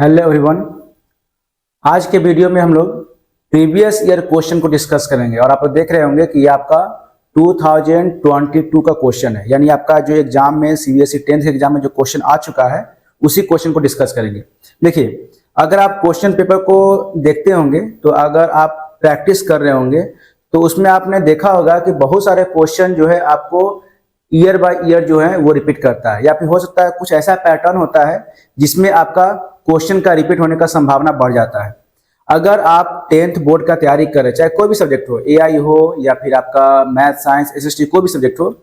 Hello everyone. आज के video में हम लोग प्रीवियस ईयर क्वेश्चन को डिस्कस करेंगे और आप लोग देख रहे होंगे कि ये आपका 2022 का क्वेश्चन है, यानी आपका जो एग्जाम में सीबीएसई 10th एग्जाम में जो क्वेश्चन आ चुका है उसी क्वेश्चन को डिस्कस करेंगे। देखिए, अगर आप क्वेश्चन पेपर को देखते होंगे तो अगर आप प्रैक्टिस कर रहे होंगे तो उसमें आपने देखा होगा कि बहुत सारे क्वेश्चन जो है आपको ईयर बाय ईयर जो है वो रिपीट करता है, या फिर हो सकता है कुछ ऐसा पैटर्न होता है जिसमें आपका क्वेश्चन का रिपीट होने का संभावना बढ़ जाता है। अगर आप 10th बोर्ड का तैयारी कर रहे हैं, चाहे कोई भी सब्जेक्ट हो, एआई हो या फिर आपका मैथ साइंस एसएसटी कोई भी सब्जेक्ट हो,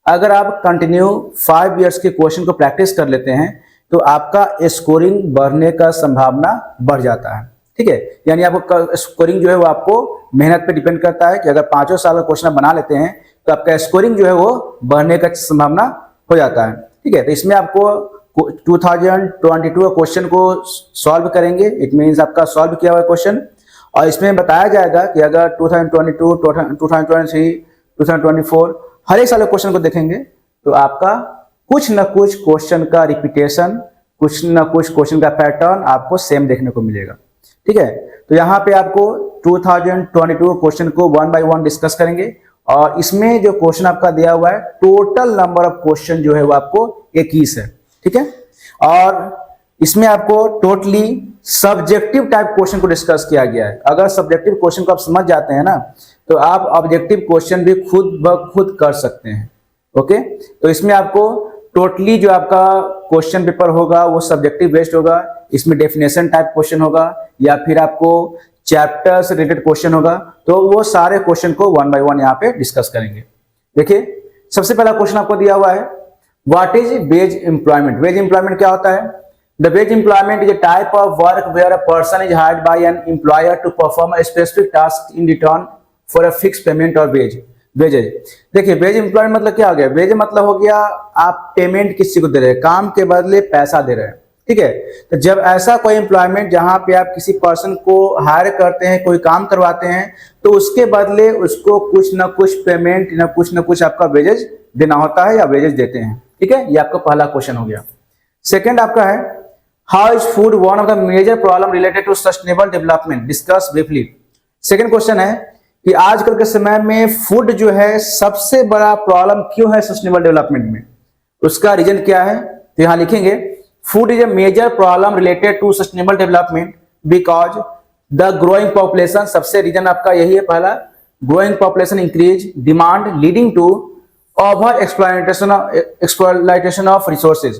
अगर आप कंटिन्यू 5 इयर्स के क्वेश्चन को प्रैक्टिस कर लेते हैं तो आपका स्कोरिंग बढ़ने का संभावना बढ़ जाता है। ठीक है, यानी आपको स्कोरिंग जो है वो आपको मेहनत पे डिपेंड करता है कि अगर 5 साल का क्वेश्चन बना लेते हैं तो आपका स्कोरिंग जो है वो बढ़ने का संभावना हो जाता है। ठीक है, तो इसमें आपको 2022 का क्वेश्चन को सॉल्व करेंगे। इट मीन्स आपका सॉल्व किया हुआ क्वेश्चन, और इसमें बताया जाएगा कि अगर 2022, 2023, 2024 हर एक साल के क्वेश्चन को देखेंगे तो आपका कुछ न कुछ क्वेश्चन का रिपीटेशन, कुछ न कुछ क्वेश्चन का पैटर्न आपको सेम देखने को मिलेगा। ठीक है, तो यहाँ पे आपको 2022 क्वेश्चन को 1 बाय 1 डिस्कस करेंगे, और इसमें जो क्वेश्चन आपका दिया हुआ है टोटल नंबर ऑफ क्वेश्चन जो है वो आपको 21 है। ठीक है, और इसमें आपको टोटली सब्जेक्टिव टाइप क्वेश्चन को डिस्कस किया गया है। अगर सब्जेक्टिव क्वेश्चन को आप समझ जाते हैं ना तो आप ऑब्जेक्टिव क्वेश्चन भी खुद ब खुद कर सकते हैं। ओके, तो इसमें आपको टोटली जो आपका क्वेश्चन पेपर होगा वो सब्जेक्टिव बेस्ड होगा। इसमें डेफिनेशन टाइप क्वेश्चन होगा या फिर आपको चैप्टर से रिलेटेड क्वेश्चन होगा, तो वो सारे क्वेश्चन को 1 बाय 1 यहाँ पे डिस्कस करेंगे। देखिए, सबसे पहला क्वेश्चन आपको दिया हुआ है, what is wage employment. Wage employment क्या होता है? The wage employment is a type of work where a person is hired by an employer to perform a specific task in return for a fix payment और wages. देखिए, wage employment मतलब क्या हो गया? Veg मतलब हो गया आप पेमेंट किसी को दे रहे हैं, काम के बदले पैसा दे रहे हैं। ठीक है, तो जब ऐसा कोई एम्प्लॉयमेंट जहां पे आप किसी पर्सन को हायर करते हैं, कोई काम करवाते हैं, तो उसके बदले उसको कुछ ना कुछ पेमेंट ना कुछ आपका वेजेज देना होता है या वेजेज देते हैं। ठीक है, ये आपका पहला क्वेश्चन हो गया। सेकंड आपका है, how is food one of the major problem related to sustainable development, discuss briefly. Second question है कि आजकल के समय में फूड जो है सबसे बड़ा प्रॉब्लम क्यों है सस्टेनेबल डेवलपमेंट में, उसका रीजन क्या है? तो यहां लिखेंगे, food is a major problem related to sustainable development because the growing population, सबसे रीजन आपका यही है पहला, growing population increase demand leading to over exploitation of resources।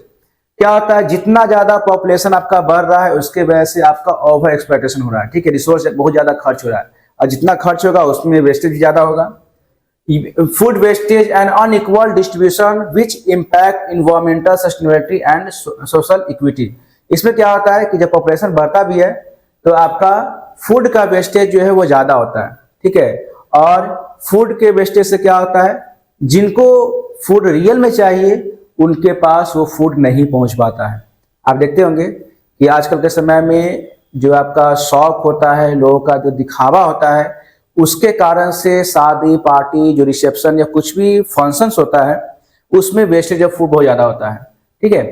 क्या होता है, जितना ज्यादा पॉपुलेशन आपका बढ़ रहा है उसके वजह से आपका ओवर एक्सप्लॉयटेशन हो रहा है। ठीक है, रिसोर्स बहुत ज्यादा खर्च हो रहा है, और जितना खर्च होगा उसमें वेस्टेज भी ज्यादा होगा। Food wastage and unequal distribution which impact environmental sustainability and social equity। इसमें क्या होता है कि जब पॉपुलेशन बढ़ता भी है तो आपका फूड का वेस्टेज जो है वो ज्यादा होता है। ठीक है, और फूड के वेस्टेज से क्या होता है, जिनको फूड रियल में चाहिए उनके पास वो फूड नहीं पहुंच पाता है। आप देखते होंगे कि आजकल के समय में जो आपका शौक होता है, लोगों का जो दिखावा होता है, उसके कारण से शादी पार्टी जो रिसेप्शन या कुछ भी फंक्शंस होता है उसमें वेस्टेज ऑफ फूड बहुत ज्यादा होता है। ठीक है,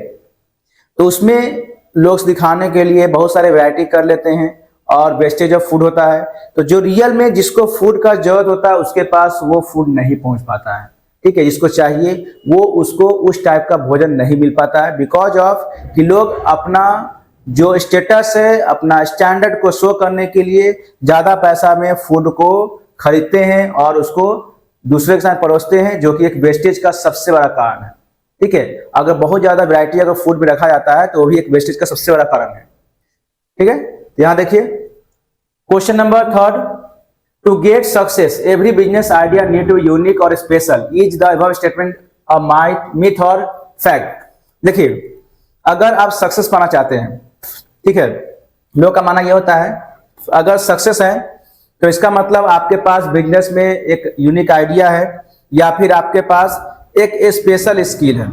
तो उसमें लोग दिखाने के लिए बहुत सारे वैरायटी कर लेते हैं और वेस्टेज ऑफ फूड होता है, तो जो रियल में जिसको फूड का जरूरत होता है उसके पास वो फूड नहीं पहुंच पाता है। ठीक है, जिसको चाहिए वो उसको उस टाइप का भोजन नहीं मिल पाता है, बिकॉज ऑफ कि लोग अपना जो स्टेटस है, अपना स्टैंडर्ड को शो करने के लिए ज्यादा पैसा में फूड को खरीदते हैं और उसको दूसरे के साथ परोसते हैं, जो कि एक वेस्टेज का सबसे बड़ा कारण है। ठीक है, अगर बहुत ज्यादा वैरायटी अगर फूड में रखा जाता है तो वो भी एक वेस्टेज का सबसे बड़ा कारण है। ठीक है, यहां देखिए question number third, to get success every business idea need to unique और special, is the above statement a myth और फैक्ट। देखिए, अगर आप सक्सेस पाना चाहते हैं, ठीक है, लोग का मानना यह होता है अगर सक्सेस है तो इसका मतलब आपके पास बिजनेस में एक यूनिक आइडिया है या फिर आपके पास एक स्पेशल स्किल है।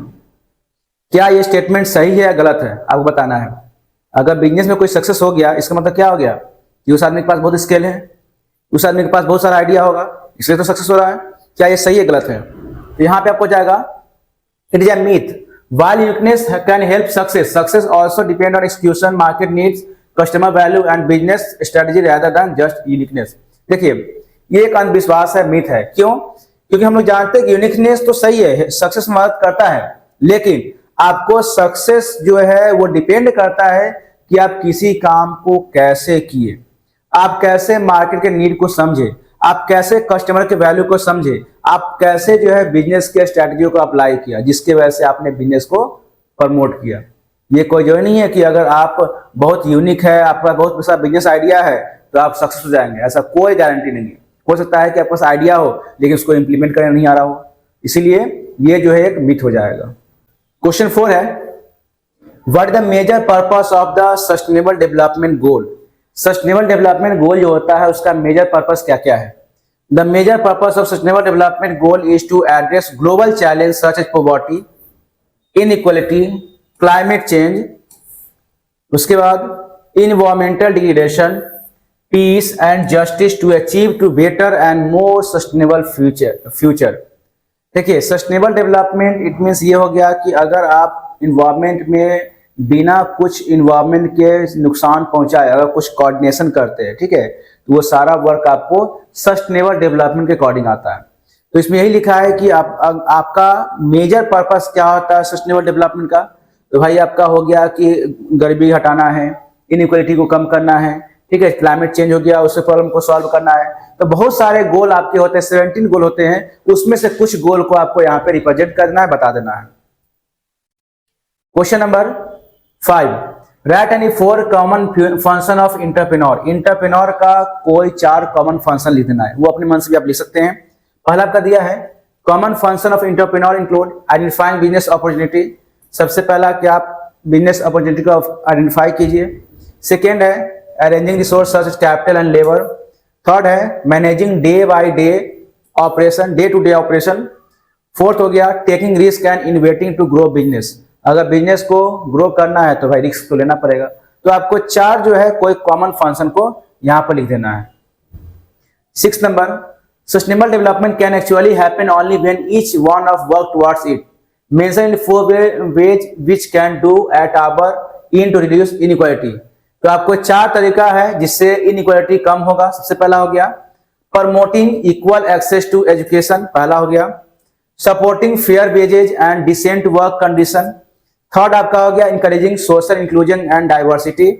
क्या ये स्टेटमेंट सही है या गलत है, आपको बताना है। अगर बिजनेस में कोई सक्सेस हो गया इसका मतलब क्या हो गया कि उस आदमी के पास बहुत स्किल है, उस आदमी के पास बहुत सारा आइडिया होगा, इसलिए तो सक्सेस हो रहा है। क्या ये सही है गलत है? तो यहां पे आपको जाएगा, it is a myth. while uniqueness can help success also depend on execution, market needs, customer value and business strategy rather than just uniqueness। देखिए ये एक अंधविश्वास है, मिथ है। क्यों? क्योंकि हम लोग जानते हैं कि यूनिकनेस तो सही है, सक्सेस मदद करता है, लेकिन आपको सक्सेस जो है वो डिपेंड करता है कि आप किसी काम को कैसे किए, आप कैसे मार्केट के नीड को समझे, आप कैसे कस्टमर के वैल्यू को समझे, आप कैसे जो है बिजनेस के स्ट्रैटेजी को अप्लाई किया जिसके वजह से आपने बिजनेस को प्रमोट किया। ये कोई जो नहीं है कि अगर आप बहुत यूनिक है, आपका बहुत बड़ा बिजनेस आइडिया है तो आप सक्सेस हो जाएंगे, ऐसा कोई गारंटी नहीं है। हो सकता है कि आपके पास आइडिया हो लेकिन उसको इंप्लीमेंट करने नहीं आ रहा हो, इसीलिए ये जो है एक मिथ हो जाएगा। क्वेश्चन 4 है, what the major purpose of the sustainable development goal. Sustainable development goal जो होता है उसका मेजर पर्पस क्या क्या है? The major purpose of sustainable development goal is to address global challenge such as poverty, inequality, climate change, उसके बाद environmental degradation, peace and justice to achieve to better and more sustainable future. देखिए sustainable development it means ये हो गया कि अगर आप environment में बिना कुछ इन्वायरमेंट के नुकसान पहुंचाए अगर कुछ कोऑर्डिनेशन करते हैं, ठीक है, तो वो सारा वर्क आपको सस्टेनेबल डेवलपमेंट के अकॉर्डिंग आता है। तो इसमें यही लिखा है कि आपका मेजर पर्पस क्या होता है सस्टेनेबल डेवलपमेंट का। तो भाई आपका हो गया कि गरीबी हटाना है, इनइक्वालिटी को कम करना है, ठीक है, क्लाइमेट चेंज हो गया उससे प्रॉब्लम को सॉल्व करना है। तो बहुत सारे गोल आपके होते हैं, 17 गोल होते हैं, उसमें से कुछ गोल को आपको यहाँ पे रिप्रेजेंट करना है, बता देना है। Question number 5, right any 4 common function of entrepreneur. Entrepreneur का कोई 4 कॉमन फंक्शन लिख देना है, वो अपने मन से भी आप लिख सकते हैं। पहला आपका दिया है common function of entrepreneur include identifying business opportunity. सबसे पहला कि आप बिजनेस अपॉर्चुनिटी को आइडेंटिफाई कीजिए। सेकेंड है arranging resource such as capital and labour. Third है managing day by day operation, day to day operation. Fourth हो गया taking risk and investing to grow business. अगर बिजनेस को ग्रो करना है तो भाई रिस्क तो लेना पड़ेगा। तो आपको 4 जो है कोई कॉमन फंक्शन को यहां पर लिख देना है। 6 number, sustainable development can actually happen only when each one of work towards it. Mention 4 ways which can do at our end to reduce inequality। तो आपको 4 तरीका है जिससे इनइक्वालिटी कम होगा। सबसे पहला हो गया promoting equal access to education, पहला हो गया supporting fair wages and decent work condition. Third आपका हो गया encouraging social inclusion and diversity.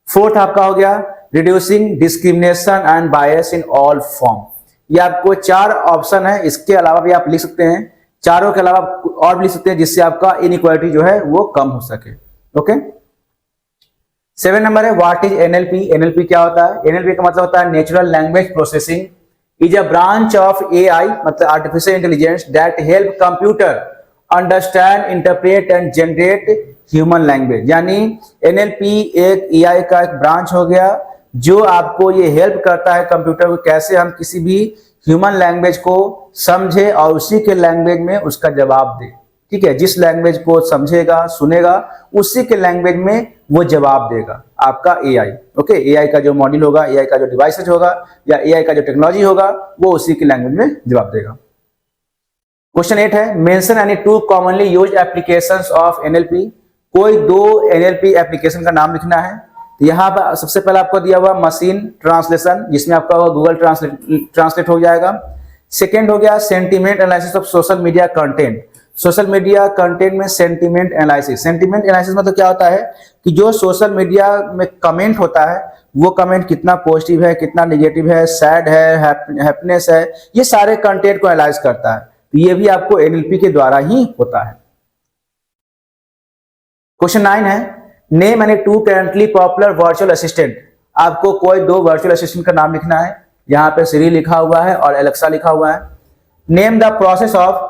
Fourth आपका हो गया reducing discrimination and bias in all form. ये आपको 4 ऑप्शन है, इसके अलावा भी आप लिख सकते हैं, चारों के अलावा और भी लिख सकते हैं जिससे आपका इनइक्वालिटी जो है वो कम हो सके। ओके। 7 नंबर है व्हाट इज एनएलपी। एनएलपी क्या होता है? एनएलपी का मतलब होता है natural language processing, is a branch of AI मतलब artificial intelligence that help computer understand, interpret and generate human language. यानी एनएलपी एक एआई का एक ब्रांच हो गया जो आपको ये हेल्प करता है कंप्यूटर को कैसे हम किसी भी ह्यूमन लैंग्वेज को समझे और उसी के लैंग्वेज में उसका जवाब दे। ठीक है, जिस लैंग्वेज को समझेगा सुनेगा उसी के लैंग्वेज में वो जवाब देगा आपका एआई। ओके, एआई का जो मॉड्यूल होगा, एआई का जो डिवाइसेज होगा या एआई का जो टेक्नोलॉजी होगा वो उसी के लैंग्वेज में जवाब देगा। क्वेश्चन 8 है mention any 2 commonly used applications of NLP. कोई 2 एनएलपी एप्लीकेशन का नाम लिखना है। तो यहाँ पर सबसे पहले आपको दिया हुआ मशीन ट्रांसलेशन, जिसमें आपका गूगल ट्रांसलेट हो जाएगा। सेकेंड हो गया sentiment analysis of social media content. Social media content में सेंटीमेंट एनालिसिस। सेंटीमेंट एनालिसिस मतलब क्या होता है कि जो सोशल मीडिया में कमेंट होता है वो कमेंट कितना पॉजिटिव है, कितना नेगेटिव है, सैड है, हैप्पीनेस है, ये सारे कंटेंट को एनालाइज करता है। तो ये भी आपको एनएलपी के द्वारा ही होता है। क्वेश्चन 9 है name any 2 currently popular virtual assistant. आपको कोई 2 वर्चुअल असिस्टेंट का नाम लिखना है। यहाँ पे सिरी लिखा हुआ है और एलेक्सा लिखा हुआ है। Name the process of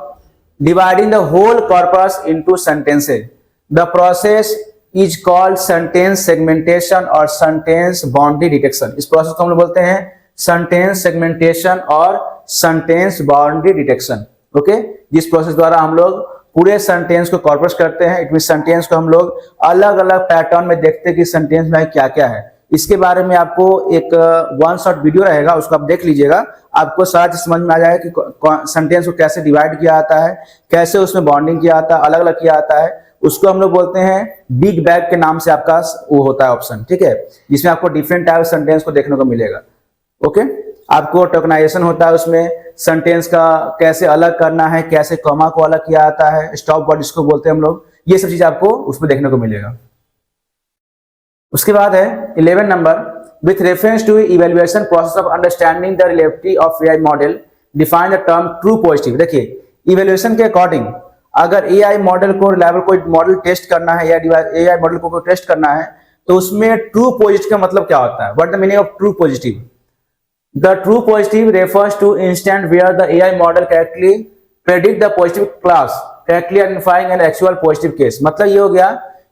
dividing the whole corpus into sentences. The process is called sentence segmentation और sentence boundary detection। इस प्रोसेस को हम लोग बोलते हैं sentence segmentation और sentence boundary detection। ओके, जिस प्रोसेस द्वारा हम लोग पूरे सेंटेंस को कॉर्पस करते हैं। इट मीन सेंटेंस को हम लोग अलग अलग पैटर्न में देखते हैं कि सेंटेंस में क्या क्या है। इसके बारे में आपको एक 1 शॉट वीडियो रहेगा, उसको आप देख लीजिएगा, आपको सारा चीज समझ में आ जाएगा कि सेंटेंस को कैसे डिवाइड किया जाता है, कैसे उसमें बॉन्डिंग किया जाता है, अलग अलग किया जाता है। उसको हम लोग बोलते हैं बिग बैग के नाम से आपका वो होता है ऑप्शन, ठीक है, जिसमें आपको डिफरेंट टाइप सेंटेंस को देखने को मिलेगा। ओके, आपको टोकनाइजेशन होता है, उसमें सेंटेंस का कैसे अलग करना है, कैसे कॉमा को अलग किया जाता है, स्टॉप वर्ड जिसको बोलते हैं हम लोग, ये सब चीज आपको उसमें देखने को मिलेगा। उसके बाद है 11 नंबर, with reference to evaluation process of understanding the relativity of AI model define the term true positive. देखिए, इवेल्युएशन के अकॉर्डिंग अगर एआई मॉडल को रिलायबल कोई मॉडल टेस्ट करना है या एआई मॉडल को टेस्ट करना है तो उसमें ट्रू पॉजिटिव का मतलब क्या होता है, what the meaning of true positive? The true positive refers to instant where the AI model correctly predict the positive class correctly identifying an actual positive case. मतलब ये हो गया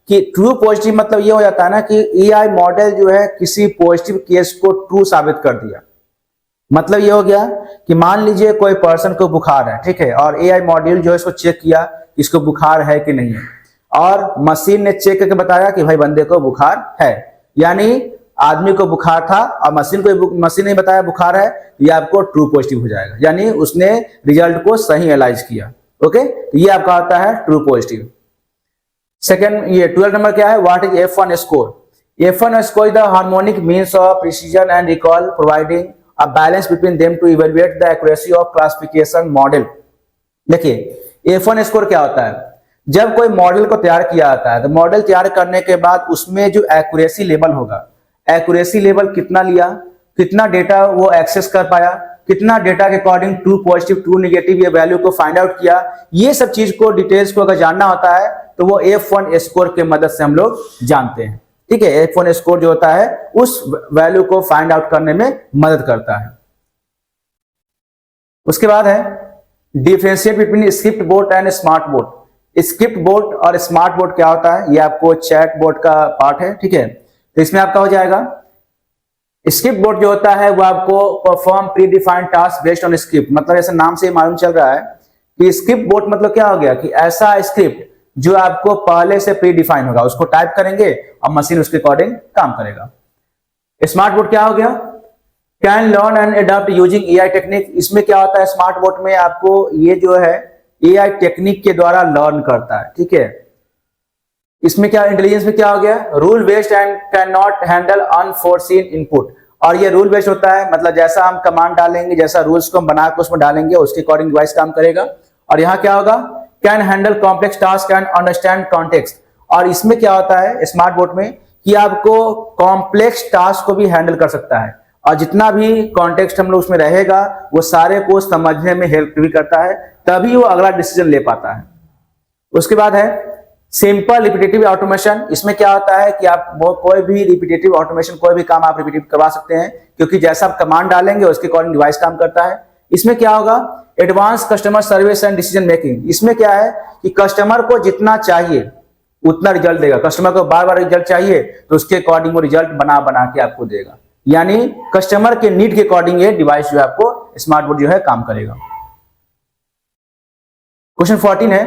कि ट्रू पॉजिटिव मतलब ये हो जाता है ना कि एआई मॉडल जो है किसी पॉजिटिव केस को ट्रू साबित कर दिया। मतलब ये हो गया कि मान लीजिए कोई पर्सन को बुखार है, ठीक है, और एआई मॉड्यूल जो है इसको चेक किया इसको बुखार है कि नहीं है, और मशीन ने चेक करके बताया कि भाई बंदे को बुखार है, यानी आदमी को बुखार था और मशीन ने बताया बुखार है, ये आपको ट्रू पॉजिटिव हो जाएगा, यानी उसने रिजल्ट को सही एनालाइज किया। ओके, तो ये आपका होता है ट्रू पॉजिटिव। सेकंड, ये 12 नंबर क्या है, what is F1 score? F1 score is the harmonic means of precision and recall providing a balance between them to evaluate the accuracy of classification model। देखिए, F1 score क्या होता है? जब कोई model को तैयार किया जाता है तो मॉडल तैयार करने के बाद उसमें जो एक्यूरेसी लेवल होगा, एक्यूरेसी लेवल कितना लिया, कितना डेटा वो एक्सेस कर पाया, कितना डेटा के according true positive true negative ये वैल्यू को फाइंड आउट किया, ये सब चीज को डिटेल्स को अगर जानना होता है तो वो F1 स्कोर के मदद से हम लोग जानते हैं। ठीक है, F1 स्कोर जो होता है उस वैल्यू को फाइंड आउट करने में मदद करता है। उसके बाद है differentiate between script boat and smart boat. Script boat और स्मार्ट बोट क्या होता है, ये आपको चैट बोट का पार्ट है, ठीक है। तो इसमें आपका हो जाएगा स्क्रिप्ट बोट जो होता है वो आपको perform pre defined task based on script. मतलब ऐसे नाम से मालूम चल रहा है कि स्क्रिप्ट बोट मतलब क्या हो गया कि ऐसा स्क्रिप्ट जो आपको पहले से प्री डिफाइन होगा, उसको टाइप करेंगे और मशीन उसके अकॉर्डिंग काम करेगा। स्मार्ट बोट क्या हो गया, can learn and adopt using AI technique. इसमें क्या होता है, स्मार्ट बोट में आपको ये जो है एआई टेक्निक के द्वारा लर्न करता है, ठीक है। इसमें क्या इंटेलिजेंस में क्या हो गया, rule based and can not handle unforeseen input. और ये रूल बेस्ड होता है, मतलब जैसा हम कमांड डालेंगे, जैसा रूल्स को हम बनाकर उसमें डालेंगे उसके अकॉर्डिंग डिवाइस काम करेगा। और यहाँ क्या होगा, can handle complex task and understand context. और इसमें क्या होता है स्मार्ट बोट में कि आपको कॉम्प्लेक्स टास्क को भी हैंडल कर सकता है, और जितना भी कॉन्टेक्स्ट हम लोग उसमें रहेगा वो सारे को समझने में हेल्प भी करता है, तभी वो अगला डिसीजन ले पाता है। उसके बाद है सिंपल रिपीटेटिव ऑटोमेशन। इसमें क्या होता है कि आप कोई भी रिपीटेटिव ऑटोमेशन, कोई भी काम आप रिपीटेटिव करवा सकते हैं, क्योंकि जैसा आप कमांड डालेंगे उसके अकॉर्डिंग डिवाइस काम करता है। इसमें क्या होगा, advance customer service and decision making. इसमें क्या है कि कस्टमर को जितना चाहिए उतना रिजल्ट देगा, कस्टमर को बार बार रिजल्ट चाहिए तो उसके अकॉर्डिंग वो रिजल्ट बना बना के आपको देगा, यानी कस्टमर के नीड के अकॉर्डिंग ये डिवाइस जो है आपको स्मार्ट बोर्ड जो है काम करेगा। क्वेश्चन 14 है,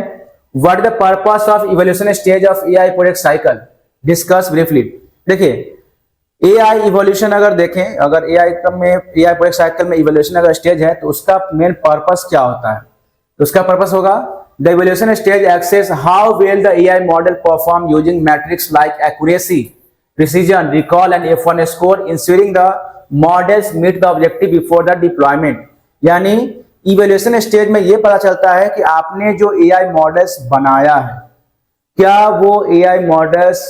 what is the purpose of evolution stage of AI product cycle, discuss briefly. देखिए, एआई इवोल्यूशन अगर देखें, अगर एआई प्रोडक्ट साइकिल में इवोल्यूशन अगर स्टेज है तो उसका मेन पर्पस क्या होता है, तो उसका पर्पस होगा the evolution stage assess how well the AI model perform using metrics like accuracy, precision, recall and F1 score, ensuring the models meet the objective before the deployment। यानी evaluation stage में ये पता चलता है कि आपने जो एआई मॉडल्स बनाया है क्या वो एआई मॉडल्स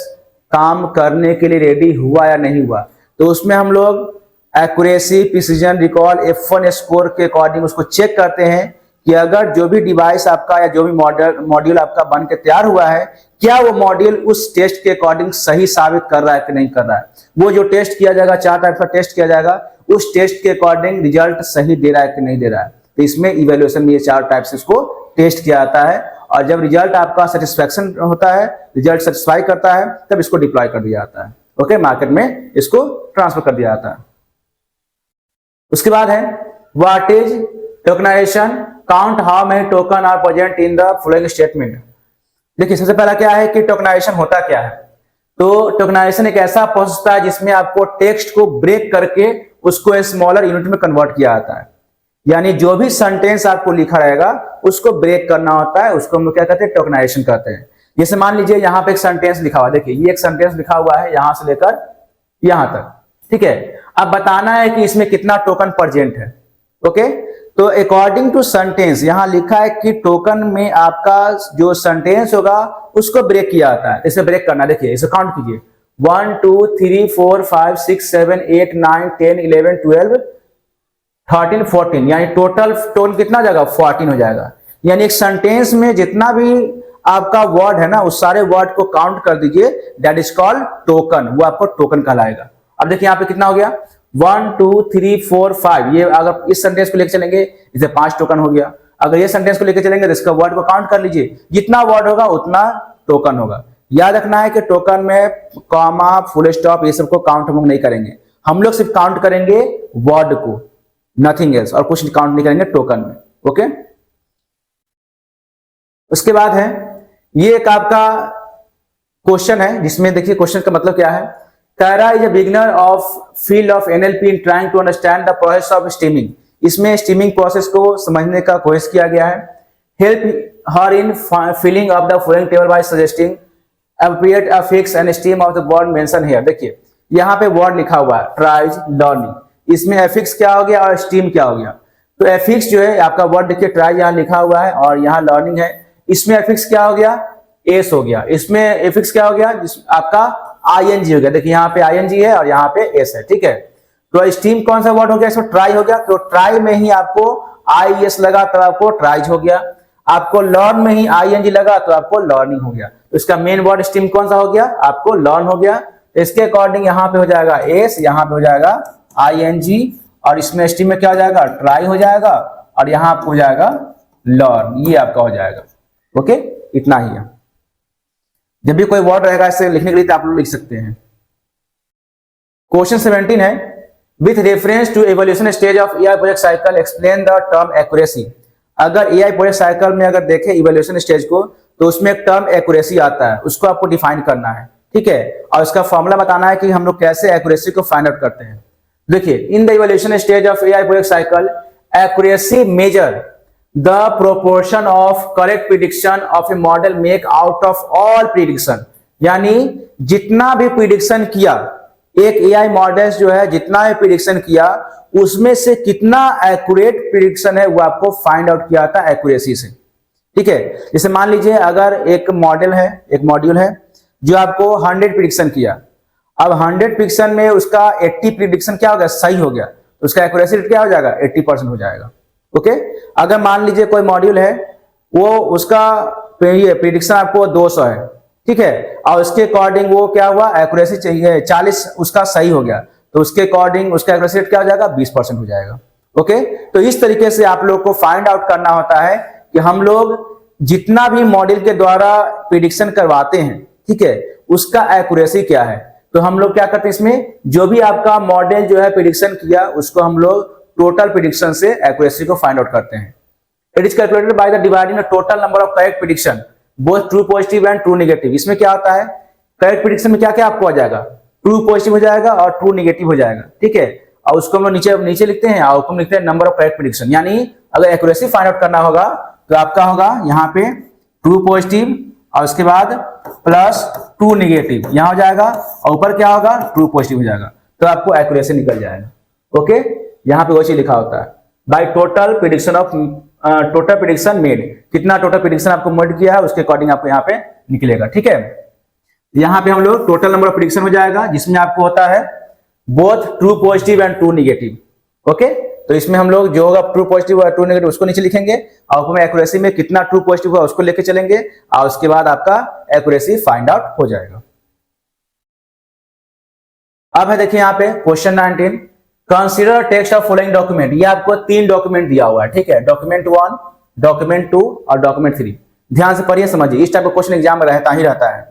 काम करने के लिए रेडी हुआ या नहीं हुआ। तो उसमें हम लोग accuracy, precision, recall, F1 score के अकॉर्डिंग उसको चेक करते हैं कि अगर जो भी डिवाइस आपका या जो भी मॉड्यूल आपका बन के तैयार हुआ है क्या वो मॉड्यूल उस टेस्ट के अकॉर्डिंग सही साबित कर रहा है कि नहीं कर रहा है। वो जो टेस्ट किया जाएगा, 4 टाइप का टेस्ट किया जाएगा, उस टेस्ट के अकॉर्डिंग रिजल्ट सही दे रहा है कि नहीं दे रहा है। तो इसमें इवैल्यूएशन में ये 4 टाइप से इसको टेस्ट किया जाता है, और जब रिजल्ट आपका सेटिस्फैक्शन होता है, रिजल्ट सेटिस्फाई करता है, तब इसको डिप्लॉय कर दिया जाता है। ओके, मार्केट में इसको ट्रांसफर कर दिया जाता है। उसके बाद है what is tokenization, count how many token are present in the following statement. देखिए, सबसे पहला क्या है कि टोकनाइजेशन होता क्या है। तो टोकनाइजेशन एक ऐसा प्रोसेस होता है जिसमें आपको टेक्स्ट को ब्रेक करके उसको स्मॉलर यूनिट में कन्वर्ट किया जाता है, यानी जो भी सेंटेंस आपको लिखा रहेगा उसको ब्रेक करना होता है, उसको हम लोग क्या कहते हैं, टोकनाइजेशन कहते हैं। जैसे मान लीजिए यहाँ पे एक सेंटेंस लिखा हुआ है, देखिए ये एक सेंटेंस लिखा हुआ है यहां से लेकर यहां तक, ठीक है। अब बताना है कि इसमें कितना टोकन प्रेजेंट है। ओके, तो अकॉर्डिंग टू सेंटेंस यहां लिखा है कि टोकन में आपका जो सेंटेंस होगा उसको ब्रेक किया जाता है। इसे ब्रेक करना, देखिए इसे काउंट कीजिए 1 2 3 4 5 6 7 8 9 10 11 12 13 14, यानी टोटल टोन कितना हो जाएगा 14 हो जाएगा। यानी एक सेंटेंस में जितना भी आपका वर्ड है ना उस सारे वर्ड को काउंट कर दीजिए, दैट इज कॉल्ड टोकन, वो आपको टोकन कहलाएगा। अब देखिए यहाँ पे कितना हो गया 1 2 3 4 5, ये अगर इस सेंटेंस को लेकर चलेंगे इसे 5 टोकन हो गया। अगर ये सेंटेंस को लेकर चलेंगे तो इसका वर्ड को काउंट कर लीजिए, जितना वर्ड होगा उतना टोकन होगा। याद रखना है कि टोकन में कॉमा फुल स्टॉप ये सब को काउंट हम लोग नहीं करेंगे, हम लोग सिर्फ काउंट करेंगे वर्ड को, नथिंग एल्स, और कुछ काउंट नहीं करेंगे टोकन में। ओके, उसके बाद है ये एक आपका क्वेश्चन है जिसमें देखिए क्वेश्चन का मतलब क्या है। Kara is a beginner of field of NLP in trying to understand the process of streaming. इसमें स्ट्रीमिंग प्रोसेस को समझने का कोशिश किया गया है। Help her in filling up the following table by suggesting appropriate affix and stream of the word mentioned here. देखिए यहाँ पे वर्ड लिखा हुआ है tries, learning, इसमें affix क्या हो गया और stream क्या हो गया। तो affix जो है आपका वर्ड देखिए try यहाँ लिखा हुआ है और यहाँ learning है, इसमें affix क्या हो गया एस हो गया, इसमें affix क्या हो गया आपका ING हो गया। देखिए यहाँ पे ING है और यहाँ पे एस है, ठीक है। तो स्ट्रीम कौन सा वर्ड हो गया इसमें ट्राई हो गया, तो ट्राई में ही आपको IES लगा तो आपको ट्राइज हो गया, आपको लर्न में ही ING लगा तो आपको लर्निंग हो गया। तो इसका मेन वर्ड स्ट्रीम कौन सा हो गया आपको लर्न हो गया। इसके अकॉर्डिंग यहाँ पे हो जाएगा एस, यहाँ पे हो जाएगा ING और इसमें स्ट्रीम में क्या हो जाएगा ट्राई हो जाएगा और यहाँ पे हो जाएगा लर्न, ये आपका हो जाएगा। ओके, इतना ही है। जब भी कोई वर्ड रहेगा इसे लिखने के लिए तो आप लोग लिख सकते हैं। क्वेश्चन 17 है with reference to evolution stage of AI project cycle explain the term accuracy. अगर AI प्रोजेक्ट साइकिल में अगर देखें इवोल्यूशन स्टेज को तो उसमें एक टर्म एक्यूरेसी आता है, उसको आपको डिफाइन करना है, ठीक है, और उसका फॉर्मूला बताना है कि हम लोग कैसे एक्यूरेसी को फाइंड आउट करते हैं। देखिए in the evolution stage of AI project cycle accuracy measure the proportion of correct prediction of a model make out of all prediction, यानी जितना भी प्रिडिक्शन किया एक AI मॉडल जो है जितना भी प्रिडिक्शन किया उसमें से कितना एक्यूरेट प्रिडिक्शन है वो आपको फाइंड आउट किया था एक्यूरेसी से, ठीक है। जैसे मान लीजिए अगर एक मॉडल है, एक मॉड्यूल है जो आपको 100 प्रिडिक्शन किया, अब 100 प्रिडिक्शन में उसका 80 प्रिडिक्शन क्या हो गया सही हो गया, तो उसका एक्यूरेसी रेट क्या हो जाएगा 80% हो जाएगा। ओके, अगर मान लीजिए कोई मॉड्यूल है वो उसका प्रिडिक्शन आपको 200 है, ठीक है, और उसके अकॉर्डिंग वो क्या हुआ एक्यूरेसी चाहिए 40 उसका सही हो गया, तो उसके अकॉर्डिंग उसका एक्यूरेसी रेट क्या हो जाएगा 20% हो जाएगा। ओके, तो इस तरीके से आप लोग को फाइंड आउट करना होता है कि हम लोग जितना भी मॉडल के द्वारा प्रिडिक्शन करवाते हैं, ठीक है, उसका एक्यूरेसी क्या है। तो हम लोग क्या करते हैं इसमें जो भी आपका मॉडल जो है प्रिडिक्शन किया उसको हम लोग टोटल प्रिडिक्शन से एक्यूरेसी को फाइंड आउट करते हैं। It is calculated by the dividing the total number of correct prediction both true positive and true negative. इसमें क्या होता है करेक्ट प्रिडिक्शन में क्या क्या आपको आ जाएगा ट्रू पॉजिटिव हो जाएगा और ट्रू नेगेटिव हो जाएगा, ठीक है, और उसको हम लोग नीचे लिखते हैं आउटकम लिखते हैं नंबर ऑफ करेक्ट प्रिडिक्शन। यानी अगर एक्यूरेसी फाइंड आउट करना होगा तो आपका होगा यहाँ पे ट्रू पॉजिटिव और उसके बाद प्लस ट्रू नेगेटिव यहाँ हो जाएगा और ऊपर क्या होगा ट्रू पॉजिटिव हो जाएगा, तो आपको एक्यूरेसी निकल जाएगा। ओके, यहाँ पे वही चीज लिखा होता है by total prediction of total prediction made, कितना टोटल प्रिडिक्शन आपको मेड किया है उसके अकॉर्डिंग आपको यहाँ पे निकलेगा, ठीक है। यहाँ पे हम लोग टोटल नंबर ऑफ प्रिडिक्शन हो जाएगा जिसमें आपको होता है both true positive and true negative. Okay, तो इसमें हम लोग जो होगा ट्रू पॉजिटिव और ट्रू नेगेटिव उसको नीचे लिखेंगे और उसमें एक्यूरेसी में कितना ट्रू पॉजिटिव होगा उसको लेके चलेंगे और उसके बाद आपका एक्यूरेसी फाइंड आउट हो जाएगा। अब है देखिए यहाँ पे question 19 consider text of following document. ये आपको 3 डॉक्यूमेंट दिया हुआ है, ठीक है, डॉक्यूमेंट 1, डॉक्यूमेंट 2 और डॉक्यूमेंट 3। ध्यान से पढ़िए समझिए, इस टाइप का क्वेश्चन एग्जाम में रहता है।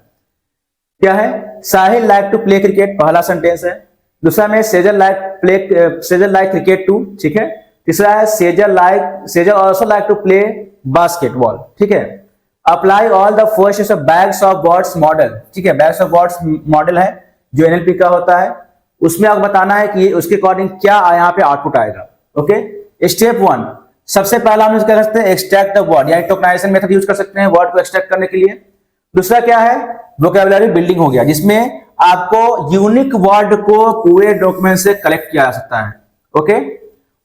क्या है साहिल लाइक टू प्ले क्रिकेट, पहला सेंटेंस है। दूसरा में सेजल लाइक क्रिकेट टू, ठीक है। तीसरा है Sejal also like to play basketball, ठीक है। Apply all the first bags of words model, ठीक है, बैग्स ऑफ वर्ड्स मॉडल है जो NLP का होता है, उसमें आपको बताना है कि उसके अकॉर्डिंग क्या यहाँ पे आउटपुट आएगा। ओके, स्टेप 1 सबसे पहला हम क्या कर सकते हैं एक्सट्रैक्ट द वर्ड, यानी टोकनाइजेशन मेथड यूज कर सकते हैं वर्ड को एक्सट्रैक्ट करने के लिए। दूसरा क्या है, वोकैबुलरी बिल्डिंग हो गया, जिसमें आपको यूनिक वर्ड को पूरे डॉक्यूमेंट से कलेक्ट किया जा सकता है। ओके,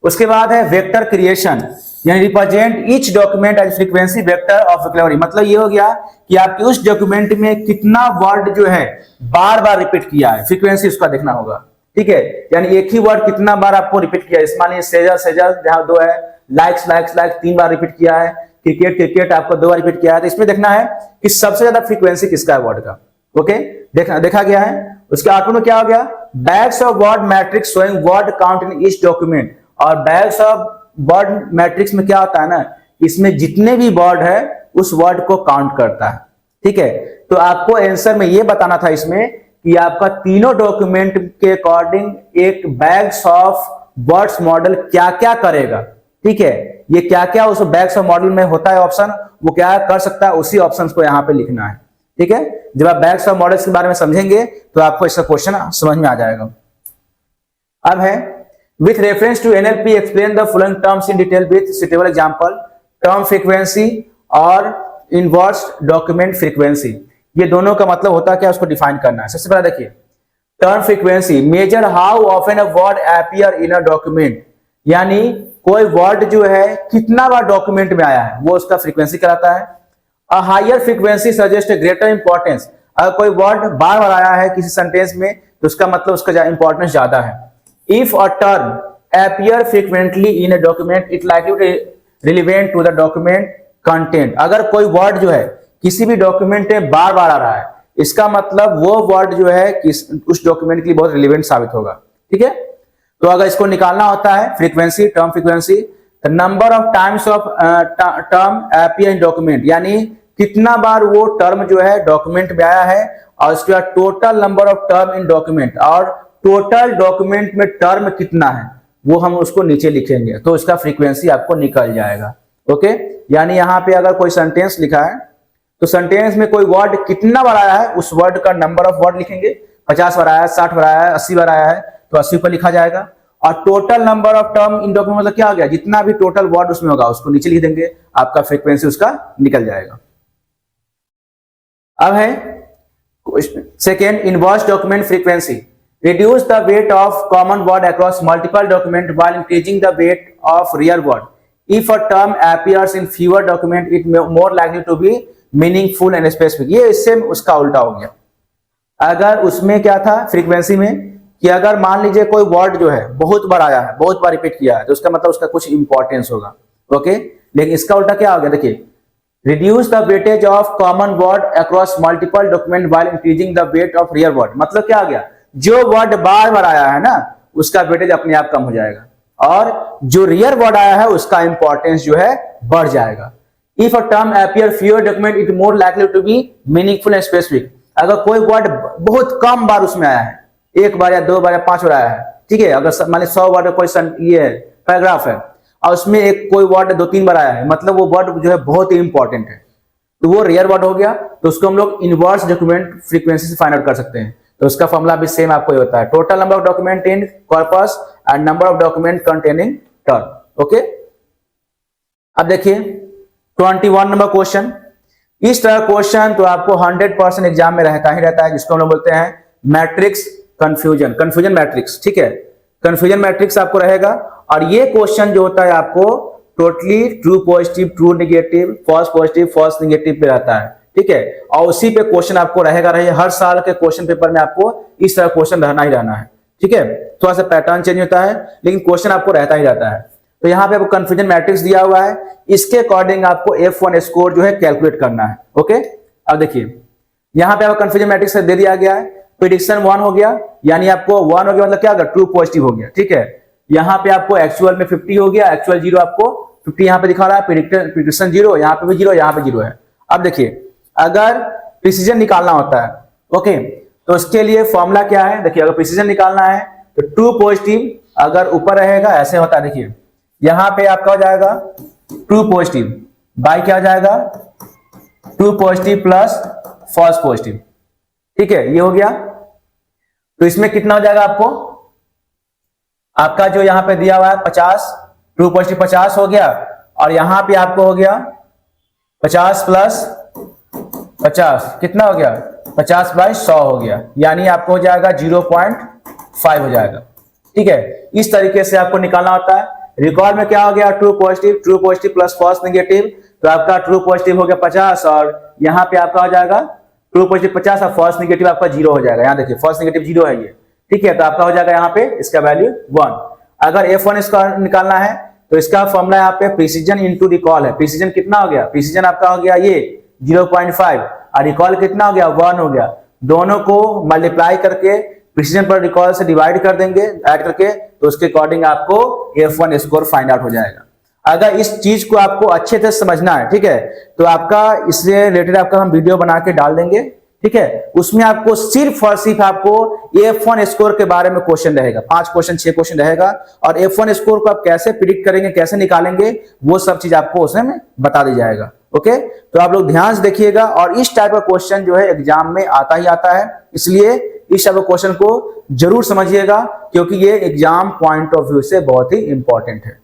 उसके बाद है वेक्टर क्रिएशन, यानी represent each document as frequency vector of vocabulary. मतलब ये हो गया कि आपके उस डॉक्यूमेंट में कितना वर्ड जो है बार बार रिपीट किया है, फ्रीक्वेंसी उसका देखना होगा। ठीक है, यानी एक ही वर्ड कितना बार आपको रिपीट किया है। मान सेजर सेजर जहां 2 है, लाइक्स लाइक्स लाइक्स 3 बार रिपीट किया है, क्रिकेट क्रिकेट आपको 2 बार रिपीट किया है। तो इसमें देखना है कि सबसे ज्यादा फ्रीक्वेंसी किसका है वर्ड का। ओके, देखा गया है। उसके आउटपुट में क्या हो गया, bags of word matrix showing word count in each document. और बैग्स ऑफ वर्ड मैट्रिक्स में क्या होता है ना, इसमें जितने भी वर्ड है उस वर्ड को काउंट करता है। ठीक है, तो आपको आंसर में ये बताना था इसमें कि आपका तीनों डॉक्यूमेंट के अकॉर्डिंग एक बैग्स ऑफ वर्ड्स मॉडल क्या क्या करेगा। ठीक है, ये क्या क्या उस बैग्स ऑफ मॉडल में होता है ऑप्शन, वो क्या कर सकता है, उसी ऑप्शन को यहां पे लिखना है। ठीक है, जब आप बैग्स ऑफ मॉडल्स के बारे में समझेंगे तो आपको इसका क्वेश्चन समझ में आ जाएगा। अब है with reference to NLP explain the following terms in detail with suitable example. Term frequency और इनवर्स डॉक्यूमेंट फ्रीक्वेंसी, ये दोनों का मतलब होता है क्या, उसको डिफाइन करना है। सबसे पहले देखिए, term frequency measure how often a word appear in a document, यानी कोई वर्ड जो है कितना बार डॉक्यूमेंट में आया है वो उसका फ्रीक्वेंसी कहलाता है। A higher frequency suggest greater importance, अगर कोई वर्ड बार बार आया है किसी सेंटेंस में तो उसका मतलब उसका इंपॉर्टेंस ज्यादा है। If a term appear frequently in a document it likely to relevant to the document content, अगर कोई वर्ड जो है किसी भी डॉक्यूमेंट में बार बार आ रहा है इसका मतलब वो वर्ड जो है उस डॉक्यूमेंट के लिए बहुत रिलेवेंट साबित होगा। ठीक है, तो अगर इसको निकालना होता है frequency, term frequency, number of times of term appear in document, यानी कितना बार वो टर्म जो है डॉक्यूमेंट में आया है, और उसके बाद total number of term in document, और टोटल डॉक्यूमेंट में टर्म कितना है वो हम उसको नीचे लिखेंगे तो उसका फ्रीक्वेंसी आपको निकल जाएगा। ओके, यानी यहां पे अगर कोई सेंटेंस लिखा है तो सेंटेंस में कोई वर्ड कितना बार आया है उस वर्ड का नंबर ऑफ वर्ड लिखेंगे। 50 बार आया है, 60 बार आया है, 80 बार आया है तो 80 पर लिखा जाएगा। और total number of term in document मतलब क्या हो गया, जितना भी टोटल वर्ड उसमें होगा उसको नीचे लिख देंगे, आपका फ्रीक्वेंसी उसका निकल जाएगा। अब है second, inverse document frequency reduce the weight of common word across multiple document while increasing the weight of real word. If a term appears in fewer document it may more likely to be meaningful and specific. ये इससे उसका उल्टा हो गया। अगर उसमें क्या था फ्रीक्वेंसी में कि अगर मान लीजिए कोई वर्ड जो है बहुत बार आया है, बहुत बार रिपीट किया है तो उसका मतलब उसका कुछ इंपॉर्टेंस होगा। ओके, लेकिन इसका उल्टा क्या हो गया, देखिए reduce the weightage of common word across multiple document while increasing the weight of real word. मतलब क्या आ गया, जो वर्ड बार बार आया है ना उसका वेटेज अपने आप कम हो जाएगा, और जो रियल वर्ड आया है उसका इंपॉर्टेंस जो है बढ़ जाएगा। If a term appear fewer document it more likely to be meaningful and specific, अगर कोई वर्ड बहुत कम बार उसमें आया है, 1 बार या 2 बार या 5 बार आया है, ठीक है, अगर मान लीजिए 100 वर्ड कोई ये है पैराग्राफ है और उसमें एक कोई वर्ड 2-3 बार आया है, मतलब वो वर्ड जो है बहुत ही इंपॉर्टेंट है तो वो रियल वर्ड हो गया, तो उसको हम लोग इनवर्स डॉक्यूमेंट फ्रीक्वेंसी से फाइंड आउट कर सकते हैं। तो उसका फॉर्मूला भी सेम आपको ही होता है, total number of document in corpus and number of document containing term. Okay, अब देखिए 21 नंबर क्वेश्चन। इस तरह क्वेश्चन तो आपको 100% एग्जाम में रहता ही रहता है, जिसको हम लोग बोलते हैं मैट्रिक्स कंफ्यूजन मैट्रिक्स। ठीक है, कंफ्यूजन मैट्रिक्स आपको रहेगा, और ये क्वेश्चन जो होता है आपको totally true positive, true negative, false positive, false negative पे रहता है। ठीक है, और उसी पे क्वेश्चन आपको रहेगा हर साल के क्वेश्चन पेपर में आपको इस तरह क्वेश्चन रहना ही रहना है। ठीक है, थोड़ा सा पैटर्न चेंज होता है लेकिन क्वेश्चन आपको रहता ही रहता है। तो यहाँ पे आपको कंफ्यूजन मैट्रिक्स दिया हुआ है, इसके अकॉर्डिंग आपको F1 स्कोर जो है कैलकुलेट करना है। ओके, अब देखिए यहाँ पे आपको कंफ्यूजन मैट्रिक्स दे दिया गया है, प्रेडिक्शन 1 हो गया, यानी आपको 1 हो गया मतलब क्या होगा, ट्रू पॉजिटिव हो गया। ठीक है, यहाँ पे आपको एक्चुअल में 50 हो गया, एक्चुअल 0 आपको 50 यहाँ पे दिखा रहा है, प्रेडिक्शन 0, यहाँ पे भी 0, यहाँ पे 0 है। अब देखिए अगर प्रिसीजन निकालना होता है, ओके, तो उसके लिए फॉर्मूला क्या है, देखिए अगर प्रिसीजन निकालना है तो ट्रू पॉजिटिव अगर ऊपर रहेगा ऐसे होता है, देखिए यहां पे आपका हो जाएगा ट्रू पॉजिटिव बाई क्या हो जाएगा, true positive plus false positive. ठीक है, ये हो गया, तो इसमें कितना हो जाएगा आपका जो यहां पे दिया हुआ है 50, ट्रू पॉजिटिव 50 हो गया, और यहां पे आपको हो गया 50 प्लस 50 कितना हो गया, 50/100 हो गया, यानी आपको हो जाएगा 0.5 हो जाएगा। ठीक है, इस तरीके से आपको निकालना होता है। रिकॉर्ड में क्या हो गया, true positive plus false negative, तो आपका ट्रू पॉजिटिव हो गया 50 और यहाँ पे आपका हो जाएगा ट्रू पॉजिटिव 50 और फॉल्स नेगेटिव आपका 0 हो जाएगा। यहाँ देखिए फॉल्स नेगेटिव 0 है ये। ठीक है, तो आपका हो जाएगा यहाँ पे इसका वैल्यू 1। अगर F1 इसका निकालना है तो इसका फॉर्मूला यहाँ पे प्रिसीजन इंटू रिकॉल है। प्रिसीजन कितना हो गया, प्रिसीजन आपका हो गया ये 0.5 और रिकॉल कितना हो गया 1 हो गया। दोनों को मल्टीप्लाई करके प्रिसीजन पर रिकॉल से डिवाइड कर देंगे ऐड करके, तो उसके अकॉर्डिंग आपको F1 स्कोर फाइंड आउट हो जाएगा। अगर इस चीज को आपको अच्छे से समझना है, ठीक है, तो आपका इससे रिलेटेड आपका हम वीडियो बना के डाल देंगे। ठीक है, उसमें आपको सिर्फ और सिर्फ आपको F1 स्कोर के बारे में क्वेश्चन रहेगा, 5 क्वेश्चन 6 क्वेश्चन रहेगा, और F1 स्कोर को आप कैसे प्रिडिक्ट करेंगे, कैसे निकालेंगे, वो सब चीज आपको उसमें बता दी जाएगा। ओके, तो आप लोग ध्यान से देखिएगा, और इस टाइप का क्वेश्चन जो है एग्जाम में आता ही आता है, इसलिए इस टाइप क्वेश्चन को जरूर समझिएगा, क्योंकि ये एग्जाम पॉइंट ऑफ व्यू से बहुत ही इंपॉर्टेंट है।